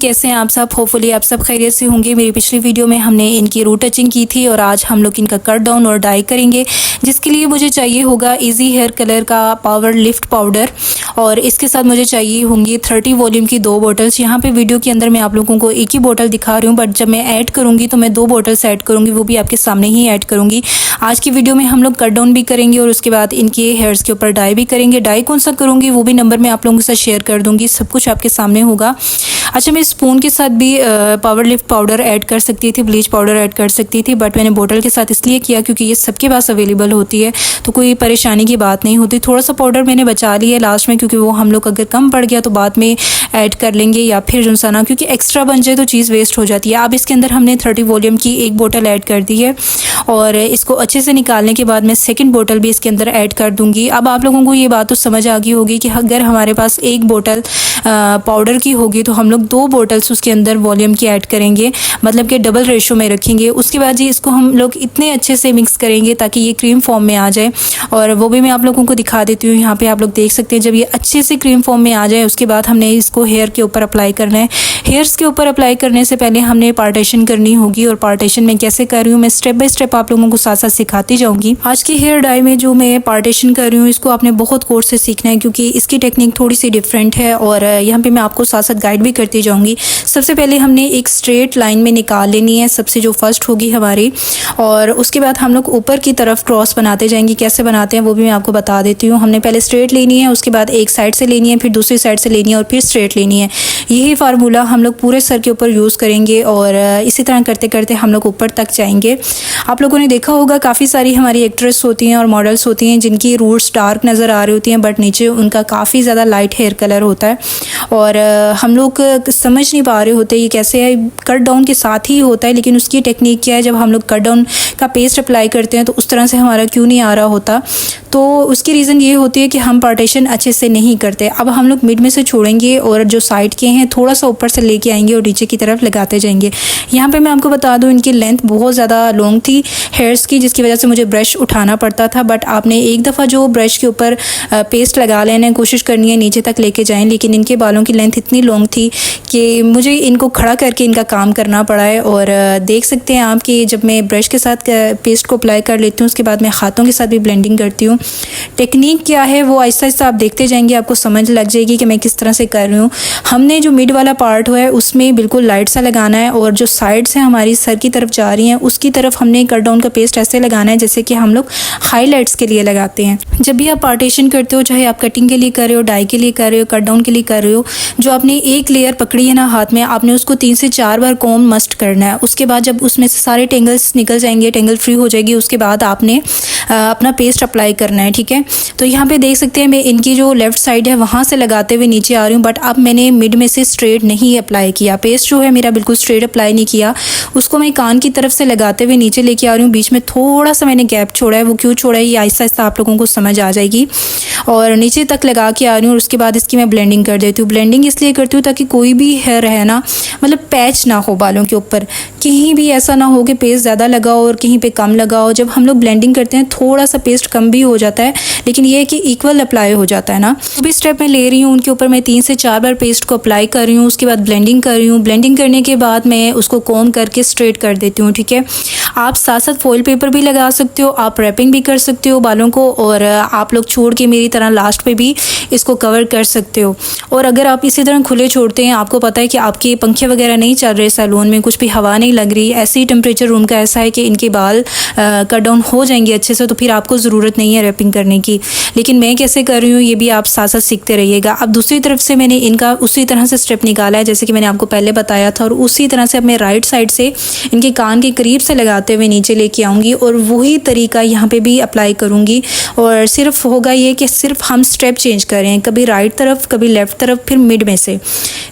कैसे हैं आप सब। होपफुली आप सब खैरियत से होंगे। मेरी पिछली वीडियो में हमने इनकी रूट टचिंग की थी और आज हम लोग इनका कट डाउन और डाई करेंगे, जिसके लिए मुझे चाहिए होगा इजी हेयर कलर का पावर लिफ्ट पाउडर और इसके साथ मुझे चाहिए होंगी 30 वॉल्यूम की 2 बॉटल्स। यहाँ पे वीडियो के अंदर मैं आप लोगों को एक ही बोतल दिखा रही हूँ, बट जब मैं ऐड करूँगी तो मैं 2 बॉटल्स ऐड करूँगी, वो भी आपके सामने ही ऐड करूँगी। आज की वीडियो में हम लोग कट डाउन भी करेंगे और उसके बाद इनके हेयर्स के ऊपर डाई भी करेंगे। डाई कौन सा करूँगी वो भी नंबर मैं आप लोगों के साथ शेयर कर दूँगी, सब कुछ आपके सामने होगा। अच्छा, मैं स्पून के साथ भी पावर लिफ्ट पाउडर ऐड कर सकती थी, ब्लीच पाउडर ऐड कर सकती थी, बट मैंने बोतल के साथ इसलिए किया क्योंकि ये सबके पास अवेलेबल होती है तो कोई परेशानी की बात नहीं होती। थोड़ा सा पाउडर मैंने बचा लिया है लास्ट में, क्योंकि वो हम लोग अगर कम पड़ गया तो बाद में ऐड कर लेंगे या फिर जो ना, क्योंकि एक्स्ट्रा बन जाए तो चीज़ वेस्ट हो जाती है। अब इसके अंदर हमने 30 वॉल्यूम की 1 बोतल ऐड कर दी है और इसको अच्छे से निकालने के बाद मैं सेकंड बोतल भी इसके अंदर ऐड कर दूंगी। अब आप लोगों को ये बात तो समझ आ गई होगी कि अगर हमारे पास 1 बोतल पाउडर की होगी तो हम लोग 2 बोतल्स उसके अंदर वॉल्यूम की ऐड करेंगे, मतलब कि डबल रेशो में रखेंगे। उसके बाद जी इसको हम लोग इतने अच्छे से मिक्स करेंगे ताकि ये क्रीम फॉर्म में आ जाए, और वो भी मैं आप लोगों को दिखा देती हूँ। यहाँ पे आप लोग देख सकते हैं जब ये अच्छे से क्रीम फॉर्म में आ जाए उसके बाद हमने इसको हेयर के ऊपर अप्लाई करना है। हेयर्स के ऊपर अप्लाई करने से पहले हमने पार्टीशन करनी होगी, और पार्टीशन मैं कैसे कर रही हूँ मैं स्टेप बाय स्टेप आप लोगों को साथ साथ सिखाती जाऊँगी। आज की हेयर डाई में जो मैं पार्टीशन कर रही हूँ इसको आपने बहुत कोर्स से सीखना है, क्योंकि इसकी टेक्निक थोड़ी सी डिफरेंट है और यहाँ पे मैं आपको साथ साथ गाइड भी करती जाऊँगी। सबसे पहले हमने एक स्ट्रेट लाइन में निकाल लेनी है, सबसे जो फर्स्ट होगी हमारी, और उसके बाद हम लोग ऊपर की तरफ क्रॉस बनाते जाएंगे। कैसे बनाते हैं वो भी मैं आपको बता देती हूँ। हमने पहले स्ट्रेट लेनी है, उसके बाद एक साइड से लेनी है, फिर दूसरी साइड से लेनी है और फिर स्ट्रेट लेनी है। यही फार्मूला हम लोग पूरे सर के ऊपर यूज़ करेंगे और इसी तरह करते करते हम लोग ऊपर तक जाएंगे। आप लोगों ने देखा होगा काफ़ी सारी हमारी एक्ट्रेस होती हैं और मॉडल्स होती हैं जिनकी रूट्स डार्क नज़र आ रही होती हैं, बट नीचे उनका काफ़ी ज़्यादा लाइट हेयर कलर होता है और हम लोग समझ नहीं पा रहे होते ये कैसे है। कट डाउन के साथ ही होता है, लेकिन उसकी टेक्निक क्या है, जब हम लोग कट डाउन का पेस्ट अप्लाई करते हैं तो उस तरह से हमारा क्यों नहीं आ रहा होता, तो उसकी रीज़न ये होती है कि हम पार्टीशन अच्छे से नहीं करते। अब हम लोग मिड में से छोड़ेंगे और जो साइड के हैं थोड़ा सा ऊपर से लेके आएंगे और नीचे की तरफ लगाते जाएंगे। यहाँ पे मैं आपको बता दूँ इनकी लेंथ बहुत ज़्यादा लॉन्ग थी हेयर्स की, जिसकी वजह से मुझे ब्रश उठाना पड़ता था, बट आपने एक दफ़ा जो ब्रश के ऊपर पेस्ट लगा लेने कोशिश करनी है नीचे तक लेके जाएँ। लेकिन इनके बालों की लेंथ इतनी लॉन्ग थी कि मुझे इनको खड़ा करके इनका काम करना पड़ा है, और देख सकते हैं आप कि जब मैं ब्रश के साथ पेस्ट को अप्लाई कर लेती हूँ उसके बाद मैं हाथों के साथ भी ब्लेंडिंग करती हूँ। टेक्निक क्या है वो आहिस्ता आहिस्ता आप देखते जाएंगे, आपको समझ लग जाएगी कि मैं किस तरह से कर रही हूँ। हमने जो मिड वाला पार्ट हुआ है उसमें बिल्कुल लाइट सा लगाना है, और जो साइड से हमारी सर की तरफ जा रही हैं उसकी तरफ हमने कट डाउन का पेस्ट ऐसे लगाना है जैसे कि हम लोग हाईलाइट्स के लिए लगाते हैं। जब भी आप पार्टीशन करते हो, चाहे आप कटिंग के लिए कर रहे हो, डाई के लिए कर रहे हो, कट डाउन के लिए कर रहे हो, जो आपने एक लेयर पकड़ी है ना हाथ में, आपने उसको 3 से 4 बार कॉम्ब मस्ट करना है। उसके बाद जब उसमें से सारे टेंगल्स निकल जाएंगे, टेंगल फ्री हो जाएगी, उसके बाद आपने अपना पेस्ट अप्लाई करना है। ठीक है, तो यहाँ पे देख सकते हैं मैं इनकी जो लेफ्ट साइड है वहाँ से लगाते हुए नीचे आ रही हूँ, बट अब मैंने मिड में से स्ट्रेट नहीं अप्लाई किया। पेस्ट जो है मेरा बिल्कुल स्ट्रेट अप्लाई नहीं किया, उसको मैं कान की तरफ से लगाते हुए नीचे लेके आ रही हूँ। बीच में थोड़ा सा मैंने गैप छोड़ा है, वो क्यों छोड़ा है ये आहिस्ता आहिस्ता आप लोगों को समझ आ जाएगी, और नीचे तक लगा के आ रही हूँ। और उसके बाद इसकी मैं ब्लेंडिंग कर देती हूँ। ब्लेंडिंग इसलिए करती हूँ ताकि कोई भी हेयर है ना, मतलब पैच ना हो बालों के ऊपर, कहीं भी ऐसा ना हो कि पेस्ट ज़्यादा लगाओ और कहीं पे कम लगाओ। जब हम लोग ब्लेंडिंग करते हैं थोड़ा सा पेस्ट कम भी हो जाता है, लेकिन ये है कि इक्वल अप्लाई हो जाता है ना। तो भी स्टेप मैं ले रही हूँ, उनके ऊपर मैं 3 से 4 बार पेस्ट को अप्लाई कर रही हूँ, उसके बाद ब्लेंडिंग कर रही हूँ। ब्लेंडिंग करने के बाद मैं उसको कॉम्ब करके स्ट्रेट कर देती हूँ। ठीक है, आप साथ साथ फॉइल पेपर भी लगा सकते हो, आप रैपिंग भी कर सकते हो बालों को, और आप लोग छोड़ के मेरी तरह लास्ट पे भी इसको कवर कर सकते हो। और अगर आप इसी तरह खुले छोड़ते हैं, आपको पता है कि आपके पंखे वगैरह नहीं चल रहे सैलून में, कुछ भी हवा नहीं लग रही, ऐसे ही टेम्परेचर रूम का ऐसा है कि इनके बाल कट डाउन हो जाएंगे अच्छे से, तो फिर आपको ज़रूरत नहीं है रैपिंग करने की। लेकिन मैं कैसे कर रही हूँ ये भी आप साथ साथ सीखते रहिएगा। अब दूसरी तरफ से मैंने इनका उसी तरह से स्टेप निकाला है जैसे कि मैंने आपको पहले बताया था, और उसी तरह से अब मैं राइट साइड से इनके कान के करीब से लगाते हुए नीचे लेके आऊँगी, और वही तरीका यहाँ पे भी अप्लाई करूँगी। और सिर्फ होगा ये कि सिर्फ हम स्टेप चेंज करें, कभी राइट तरफ कभी लेफ़्ट तरफ, फिर मिड में से,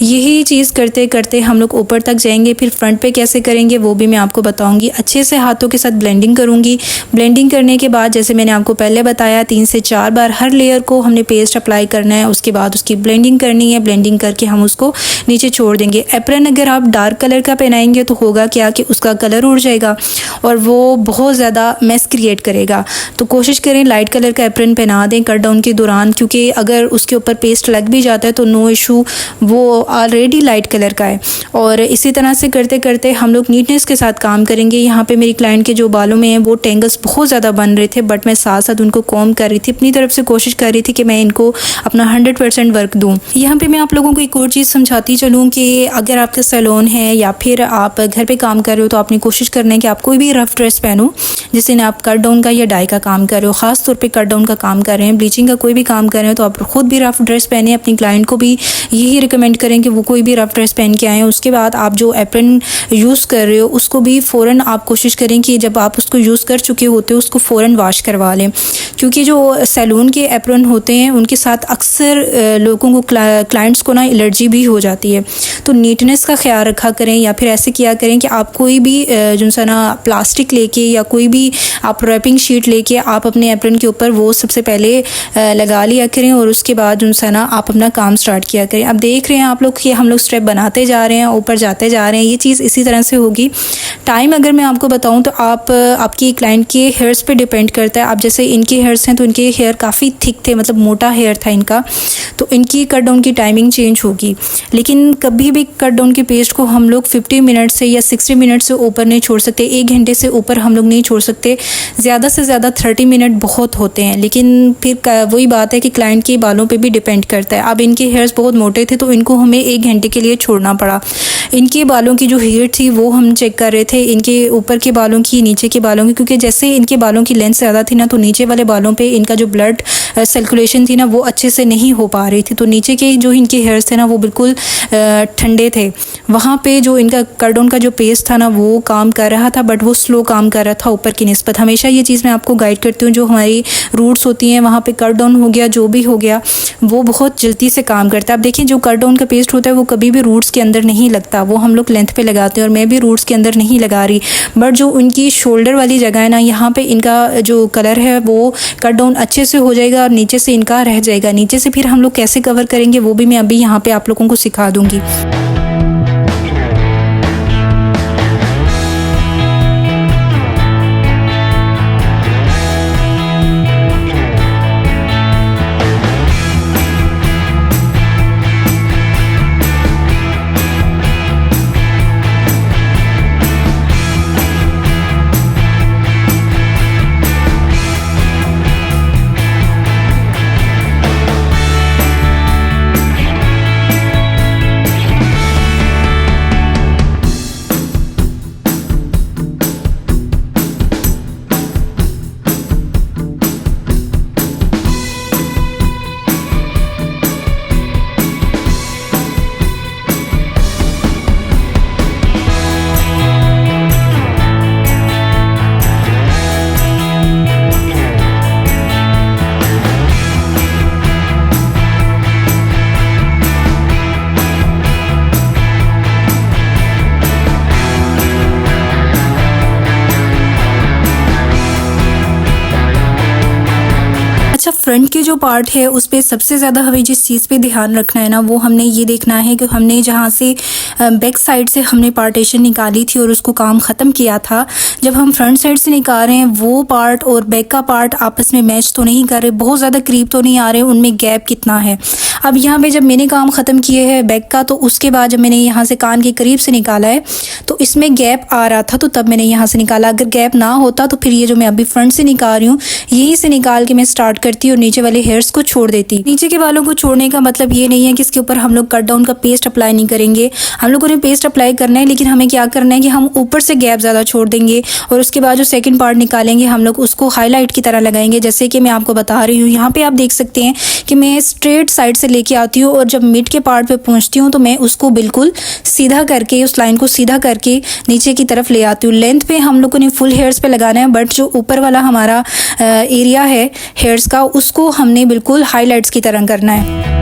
यही चीज़ करते करते हम लोग ऊपर तक जाएंगे। फिर फ्रंट पे कैसे करेंगे वो भी मैं आपको बताऊंगी। अच्छे से हाथों के साथ ब्लेंडिंग करूंगी। ब्लेंडिंग करने के बाद जैसे मैंने आपको पहले बताया 3 से 4 बार हर लेयर को हमने पेस्ट अप्लाई करना है, उसके बाद उसकी ब्लेंडिंग करनी है। ब्लेंडिंग करके हम उसको नीचे छोड़ देंगे। एप्रन अगर आप डार्क कलर का पहनाएंगे तो होगा क्या कि उसका कलर उड़ जाएगा, और वो बहुत ज़्यादा मेस क्रिएट करेगा। तो कोशिश करें लाइट कलर का एप्रन पहना दें कट डाउन के दौरान, क्योंकि अगर उसके ऊपर पेस्ट लग भी जाता है तो नो इशू, वो ऑलरेडी लाइट कलर का है। और इसी तरह से करते करते हम लोग नीटनेस के साथ काम करेंगे। यहाँ पे मेरी क्लाइंट के जो बालों में हैं वो टेंगल्स बहुत ज़्यादा बन रहे थे, बट मैं साथ साथ उनको कॉम कर रही थी, अपनी तरफ से कोशिश कर रही थी कि मैं इनको अपना 100% वर्क दूँ। यहाँ पे मैं आप लोगों को एक और चीज़ समझाती चलूँ कि अगर आपका सैलून है या फिर आप घर पे काम कर रहे हो तो आपने कोशिश करना है कि आप कोई भी रफ ड्रेस पहनो जिससे ना आप कट डाउन का या डाई का काम कर रहे हो। ख़ास तौर पे कट डाउन का काम कर रहे हैं, ब्लीचिंग का कोई भी काम कर रहे हो तो आप खुद भी रफ ड्रेस पहने। अपनी क्लाइंट को भी यही रिकमेंड करें कि वो कोई भी रफ ड्रेस पहन के आएँ। उसके बाद आप जो एप्रन यूज़ कर रहे हो उसको भी फ़ौरन आप कोशिश करें कि जब आप उसको यूज़ कर चुके होते हो उसको फ़ौरन वॉश करवा लें, क्योंकि जो सैलून के एप्रन होते हैं उनके साथ अक्सर लोगों को क्लाइंट्स को ना एलर्जी भी हो जाती है। तो नीटनेस का ख्याल रखा करें, या फिर ऐसे किया करें कि आप कोई भी जो सा ना प्लास्टिक लेके या कोई भी आप रैपिंग शीट लेके आप अपने एप्रन के ऊपर वो सबसे पहले लगा लिया करें और उसके बाद जो सा ना आप अपना काम स्टार्ट किया करें। अब देख रहे हैं आप लोग कि हम लोग स्टेप बनाते जा रहे हैं, ऊपर जाते जा रहे हैं। ये चीज़ इसी तरह से होगी। टाइम अगर मैं आपको बताऊं तो आपकी क्लाइंट के हेयर्स पे डिपेंड करता है। अब जैसे इनके हेयर्स हैं तो इनके हेयर काफ़ी थिक थे, मतलब मोटा हेयर था इनका, तो इनकी कट डाउन की टाइमिंग चेंज होगी। लेकिन कभी भी कट डाउन की पेस्ट को हम लोग 50 मिनट से या 60 मिनट से ऊपर नहीं छोड़ सकते, 1 घंटे से ऊपर हम लोग नहीं छोड़ सकते। ज़्यादा से ज़्यादा 30 मिनट बहुत होते हैं। लेकिन फिर वही बात है कि क्लाइंट के बालों पे भी डिपेंड करता है। अब इनके हेयर्स बहुत मोटे थे तो इनको हमें 1 घंटे के लिए छोड़ना पड़ा। इनके बालों की जो हेयर थी वो हम चेक कर रहे थे, इनके ऊपर के बालों की, नीचे के बालों की, क्योंकि जैसे इनके बालों की लेंथ ज़्यादा थी ना तो नीचे वाले बालों पे इनका जो ब्लड सर्कुलेशन थी ना वो अच्छे से नहीं हो पा रही थी। तो नीचे के जो इनके हेयर्स थे ना वो बिल्कुल ठंडे थे। वहाँ पे जो इनका कट डाउन का जो पेस्ट था ना वो काम कर रहा था, बट वो स्लो काम कर रहा था ऊपर की निस्बत। हमेशा ये चीज़ मैं आपको गाइड करती हूँ, जो हमारी रूट्स होती हैं वहाँ पे कट डाउन हो गया, जो भी हो गया, वो बहुत जल्दी से काम करता है। अब देखिए जो कट डाउन का पेस्ट होता है वो कभी भी रूट्स के अंदर नहीं लगता, वो हम लोग लेंथ पे लगाते हैं और मैं भी रूट्स के अंदर नहीं लगा रही। बट जो उनकी शोल्डर वाली जगह है ना, यहाँ पे इनका जो कलर है वो कट डाउन अच्छे से हो जाएगा और नीचे से इनका रह जाएगा। नीचे से फिर हम लोग कैसे कवर करेंगे वो भी मैं अभी यहाँ पे आप लोगों को सिखा दूँगी। फ्रंट के जो पार्ट है उस पर सबसे ज़्यादा हमें जिस चीज़ पे ध्यान रखना है ना, वो हमने ये देखना है कि हमने जहाँ से बैक साइड से हमने पार्टीशन निकाली थी और उसको काम ख़त्म किया था, जब हम फ्रंट साइड से निकाल रहे हैं वो पार्ट और बैक का पार्ट आपस में मैच तो नहीं कर रहे, बहुत ज़्यादा करीब तो नहीं आ रहे, उनमें गैप कितना है। अब यहाँ पे जब मैंने काम ख़त्म किए है बैक का, तो उसके बाद जब मैंने यहाँ से कान के करीब से निकाला है तो इसमें गैप आ रहा था, तो तब मैंने यहाँ से निकाला। अगर गैप ना होता तो फिर ये जो मैं अभी फ्रंट से निकाल रही हूँ यहीं से निकाल के मैं स्टार्ट करती और नीचे वाले हेयर्स को छोड़ देती। नीचे के बालों को छोड़ने का मतलब ये नहीं है कि इसके ऊपर हम लोग कट डाउन का पेस्ट अप्लाई नहीं करेंगे, हम लोगों ने पेस्ट अप्लाई करना है, लेकिन हमें क्या करना है कि हम ऊपर से गैप ज़्यादा छोड़ देंगे और उसके बाद जो सेकंड पार्ट निकालेंगे हम लोग उसको हाईलाइट की तरह लगाएंगे। जैसे कि मैं आपको बता रही हूँ, यहाँ पे आप देख सकते हैं कि मैं स्ट्रेट साइड से लेके आती हूँ और जब मिड के पार्ट पे पहुँचती हूँ तो मैं उसको बिल्कुल सीधा करके, उस लाइन को सीधा करके नीचे की तरफ ले आती हूँ। लेंथ पे हम लोगों ने फुल हेयर्स पे लगाना है, बट जो ऊपर वाला हमारा एरिया है हेयर्स का उसको हमने बिल्कुल हाईलाइट्स की तरह करना है।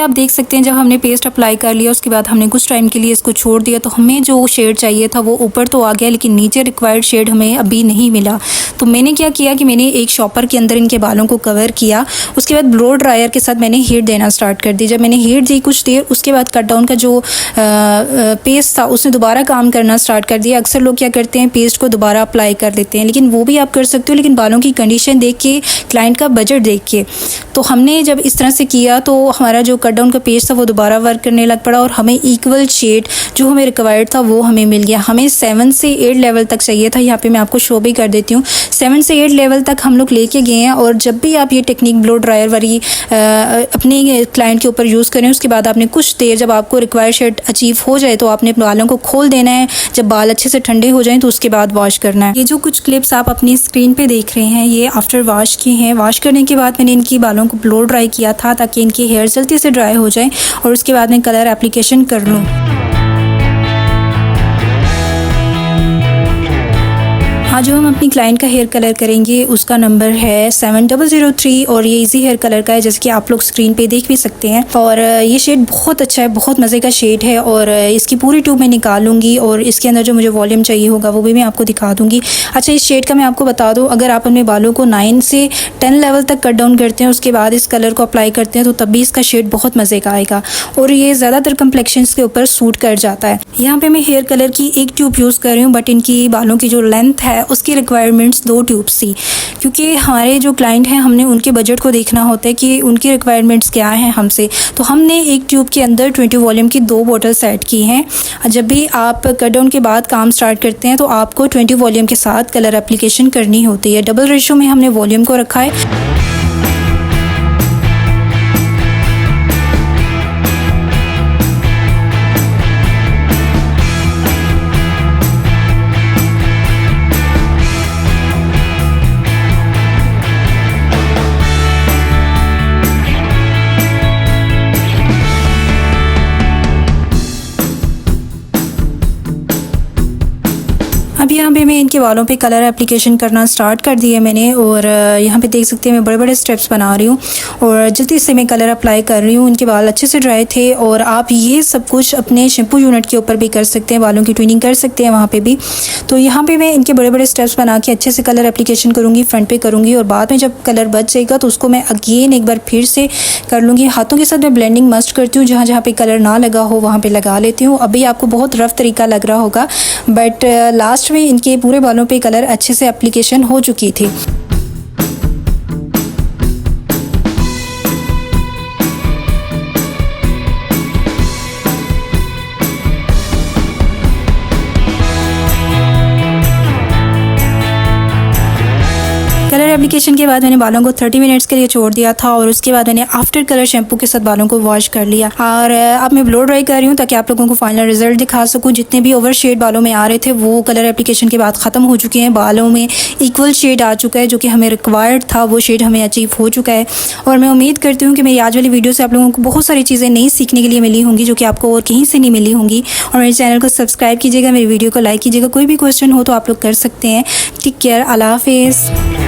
आप देख सकते हैं जब हमने पेस्ट अप्लाई कर लिया उसके बाद हमने कुछ टाइम के लिए इसको छोड़ दिया तो हमें जो शेड चाहिए था वो ऊपर तो आ गया, लेकिन नीचे रिक्वायर्ड शेड हमें अभी नहीं मिला। तो मैंने क्या किया कि मैंने एक शॉपर के अंदर इनके बालों को कवर किया, उसके बाद ब्लो ड्रायर के साथ मैंने हीट देना स्टार्ट कर दी। जब मैंने हीट दी कुछ देर, उसके बाद कट डाउन का जो पेस्ट था उसने दोबारा काम करना स्टार्ट कर दिया। अक्सर लोग क्या करते हैं, पेस्ट को दोबारा अप्लाई कर देते हैं, लेकिन वो भी आप कर सकते हो, लेकिन बालों की कंडीशन देख के, क्लाइंट का बजट देख के। तो हमने जब इस तरह से किया तो हमारा जो कट डाउन का पेस्ट था वो दोबारा वर्क करने लग पड़ा और हमें इक्वल शेड जो हमें रिक्वायर्ड था वो हमें मिल गया। हमें 7 से 8 लेवल तक चाहिए था, यहाँ पे मैं आपको शो भी कर देती हूँ। 7 से 8 लेवल तक हम लोग लेके गए हैं। और जब भी आप ये टेक्निक ब्लो ड्रायर वाली अपने क्लाइंट के ऊपर यूज़ करें, उसके बाद आपने कुछ देर, जब आपको रिक्वायर्ड शेड अचीव हो जाए तो आपने अपने बालों को खोल देना है। जब बाल अच्छे से ठंडे हो जाएं तो उसके बाद वॉश करना है। ये जो कुछ क्लिप्स आप अपनी स्क्रीन पे देख रहे हैं ये आफ्टर वॉश की हैं। वॉश करने के बाद मैंने इनकी बालों को ब्लो ड्राई किया था ताकि इनके हेयर जल्दी से ड्राई हो जाएं और उसके बाद मैं कलर एप्लीकेशन कर लूँ। आज जो हम अपनी क्लाइंट का हेयर कलर करेंगे उसका नंबर है 7003 और ये इजी हेयर कलर का है, जैसे कि आप लोग स्क्रीन पे देख भी सकते हैं। और ये शेड बहुत अच्छा है, बहुत मज़े का शेड है। और इसकी पूरी ट्यूब मैं निकालूंगी और इसके अंदर जो मुझे वॉल्यूम चाहिए होगा वो भी मैं आपको दिखा दूंगी। अच्छा, इस शेड का मैं आपको बता दूँ, अगर आप अपने बालों को 9 से 10 लेवल तक कट डाउन करते हैं उसके बाद इस कलर को अप्लाई करते हैं तो तब भी इसका शेड बहुत मज़े का आएगा और ये ज़्यादातर कम्प्लेक्शंस के ऊपर सूट कर जाता है। यहाँ पर मैं हेयर कलर की एक ट्यूब यूज़ कर रही हूँ, बट इनकी बालों की जो लेंथ है उसकी रिक्वायरमेंट्स 2 ट्यूब्स थी, क्योंकि हमारे जो क्लाइंट हैं हमने उनके बजट को देखना होता है कि उनकी रिक्वायरमेंट्स क्या हैं हमसे। तो हमने एक ट्यूब के अंदर 20 वॉल्यूम की 2 बोतल सेट की हैं। जब भी आप कट डाउन के बाद काम स्टार्ट करते हैं तो आपको 20 वॉल्यूम के साथ कलर एप्लीकेशन करनी होती है। डबल रेशो में हमने वॉल्यूम को रखा है। अब यहाँ पे मैं इनके बालों पे कलर एप्लीकेशन करना स्टार्ट कर दिया मैंने और यहाँ पे देख सकते हैं मैं बड़े बड़े स्टेप्स बना रही हूँ और जल्दी से मैं कलर अप्लाई कर रही हूँ। इनके बाल अच्छे से ड्राई थे और आप ये सब कुछ अपने शैम्पू यूनिट के ऊपर भी कर सकते हैं, बालों की ट्विनिंग कर सकते हैं वहाँ पे भी। तो यहाँ पे मैं इनके बड़े बड़े स्टेप्स बना के अच्छे से कलर एप्लीकेशन करूँगी, फ्रंट पे करूँगी और बाद में जब कलर बच जाएगा तो उसको मैं अगेन एक बार फिर से कर लूँगी। हाथों के साथ मैं ब्लेंडिंग मस्ट करती हूँ, जहाँ जहाँ पे कलर ना लगा हो वहाँ पे लगा लेती हूँ। अभी आपको बहुत रफ तरीका लग रहा होगा, बट लास्ट में इनके पूरे बालों पे कलर अच्छे से एप्लीकेशन हो चुकी थी। कलर एप्लीकेशन के बाद मैंने बालों को 30 मिनट्स के लिए छोड़ दिया था और उसके बाद मैंने आफ्टर कलर शैम्पू के साथ बालों को वॉश कर लिया। और अब मैं ब्लो ड्राई कर रही हूँ ताकि आप लोगों को फाइनल रिजल्ट दिखा सकूँ। जितने भी ओवर शेड बालों में आ रहे थे वो कलर एप्लीकेशन के बाद ख़त्म हो चुके हैं, बालों में इक्वल शेड आ चुका है, जो कि हमें रिक्वायर्ड था वो शेड हमें अचीव हो चुका है। और मैं उम्मीद करती हूँ कि मेरी आज वाली वीडियो से आप लोगों को बहुत सारी चीज़ें नई सीखने के लिए मिली होंगी जो कि आपको और कहीं से नहीं मिली होंगी। और मेरे चैनल को सब्सक्राइब कीजिएगा, मेरी वीडियो को लाइक कीजिएगा। कोई भी क्वेश्चन हो तो आप लोग कर सकते हैं। टेक केयर, अल्लाह हाफिज़।